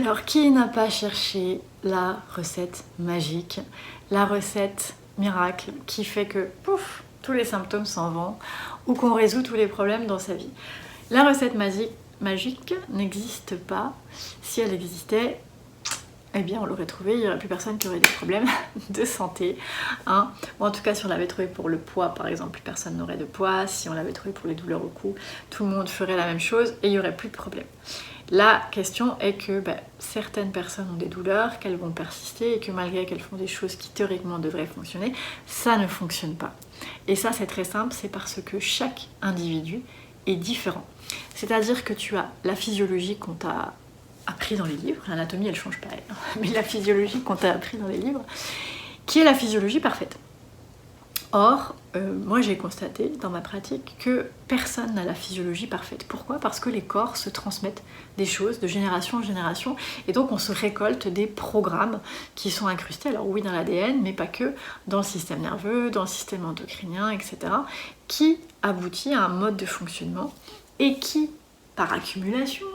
Alors, qui n'a pas cherché la recette magique, la recette miracle qui fait que, pouf, tous les symptômes s'en vont ou qu'on résout tous les problèmes dans sa vie? La recette magique n'existe pas. Si elle existait, eh bien on l'aurait trouvée, il n'y aurait plus personne qui aurait des problèmes de santé. Hein. Bon, en tout cas, si on l'avait trouvé pour le poids, par exemple, plus personne n'aurait de poids. Si on l'avait trouvé pour les douleurs au cou, tout le monde ferait la même chose et il n'y aurait plus de problème. La question est que certaines personnes ont des douleurs, qu'elles vont persister et que malgré qu'elles font des choses qui théoriquement devraient fonctionner, ça ne fonctionne pas. Et ça, c'est très simple, c'est parce que chaque individu est différent. C'est-à-dire que tu as la physiologie qu'on t'a appris dans les livres, l'anatomie elle change pas, mais la physiologie qu'on t'a appris dans les livres, qui est la physiologie parfaite. Or, moi j'ai constaté dans ma pratique que personne n'a la physiologie parfaite. Pourquoi? Parce que les corps se transmettent des choses de génération en génération et donc on se récolte des programmes qui sont incrustés, alors oui dans l'ADN, mais pas que, dans le système nerveux, dans le système endocrinien, etc., qui aboutit à un mode de fonctionnement et qui, par accumulation,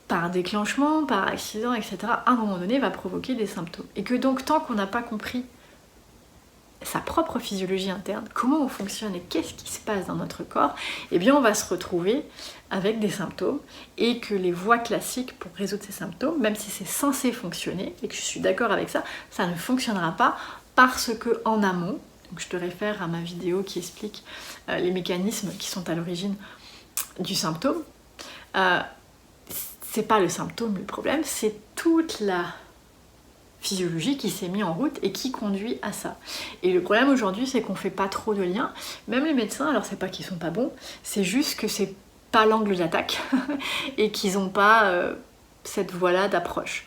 par déclenchement, par accident, etc., à un moment donné va provoquer des symptômes. Et que donc tant qu'on n'a pas compris sa propre physiologie interne, comment on fonctionne et qu'est-ce qui se passe dans notre corps, eh bien on va se retrouver avec des symptômes et que les voies classiques pour résoudre ces symptômes, même si c'est censé fonctionner, et que je suis d'accord avec ça, ça ne fonctionnera pas parce que en amont, donc je te réfère à ma vidéo qui explique les mécanismes qui sont à l'origine du symptôme, c'est pas le symptôme le problème, c'est toute la physiologie qui s'est mise en route et qui conduit à ça. Et le problème aujourd'hui, c'est qu'on fait pas trop de liens. Même les médecins, alors c'est pas qu'ils sont pas bons, c'est juste que c'est pas l'angle d'attaque et qu'ils ont pas cette voie-là d'approche.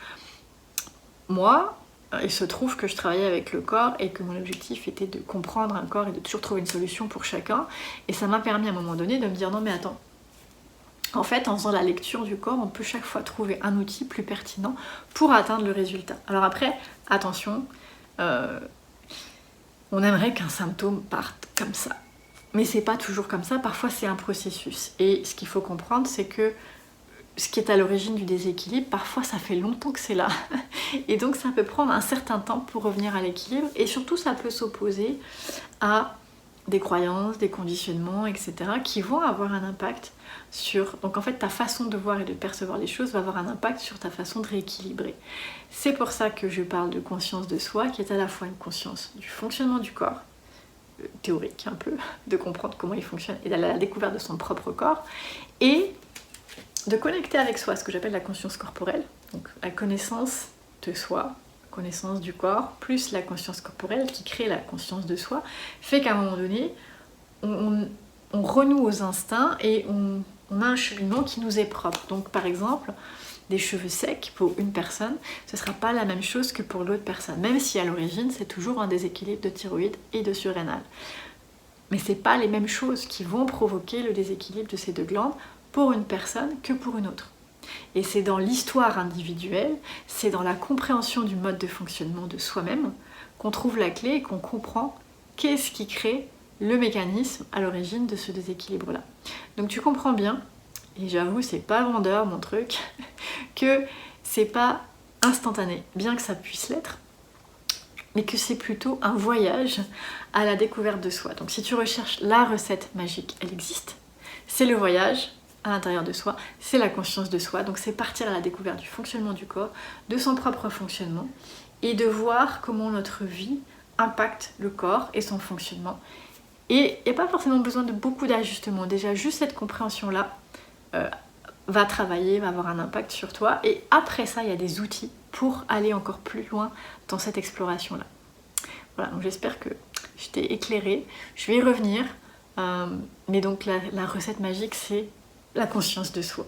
Moi, il se trouve que je travaillais avec le corps et que mon objectif était de comprendre un corps et de toujours trouver une solution pour chacun. Et ça m'a permis à un moment donné de me dire non mais attends, en fait, en faisant la lecture du corps, on peut chaque fois trouver un outil plus pertinent pour atteindre le résultat. Alors après, attention, on aimerait qu'un symptôme parte comme ça. Mais c'est pas toujours comme ça, parfois c'est un processus. Et ce qu'il faut comprendre, c'est que ce qui est à l'origine du déséquilibre, parfois ça fait longtemps que c'est là. Et donc ça peut prendre un certain temps pour revenir à l'équilibre. Et surtout, ça peut s'opposer à des croyances, des conditionnements, etc. qui vont avoir un impact sur... Donc en fait, ta façon de voir et de percevoir les choses va avoir un impact sur ta façon de rééquilibrer. C'est pour ça que je parle de conscience de soi, qui est à la fois une conscience du fonctionnement du corps, théorique un peu, de comprendre comment il fonctionne et d'aller à la découverte de son propre corps, et de connecter avec soi, ce que j'appelle la conscience corporelle, donc la connaissance de soi, connaissance du corps, plus la conscience corporelle qui crée la conscience de soi, fait qu'à un moment donné, on renoue aux instincts et on a un cheminement qui nous est propre. Donc par exemple, des cheveux secs pour une personne, ce ne sera pas la même chose que pour l'autre personne, même si à l'origine c'est toujours un déséquilibre de thyroïde et de surrénal. Mais ce n'est pas les mêmes choses qui vont provoquer le déséquilibre de ces deux glandes pour une personne que pour une autre. Et c'est dans l'histoire individuelle, c'est dans la compréhension du mode de fonctionnement de soi-même qu'on trouve la clé et qu'on comprend qu'est-ce qui crée le mécanisme à l'origine de ce déséquilibre-là. Donc tu comprends bien, et j'avoue c'est pas vendeur mon truc, que c'est pas instantané, bien que ça puisse l'être, mais que c'est plutôt un voyage à la découverte de soi. Donc si tu recherches la recette magique, elle existe, c'est le voyage à l'intérieur de soi, c'est la conscience de soi, donc c'est partir à la découverte du fonctionnement du corps, de son propre fonctionnement, et de voir comment notre vie impacte le corps et son fonctionnement. Et il n'y a pas forcément besoin de beaucoup d'ajustements, déjà juste cette compréhension-là va travailler, va avoir un impact sur toi, et après ça, il y a des outils pour aller encore plus loin dans cette exploration-là. Voilà, donc j'espère que je t'ai éclairé, je vais y revenir, mais donc la recette magique, c'est la conscience de soi.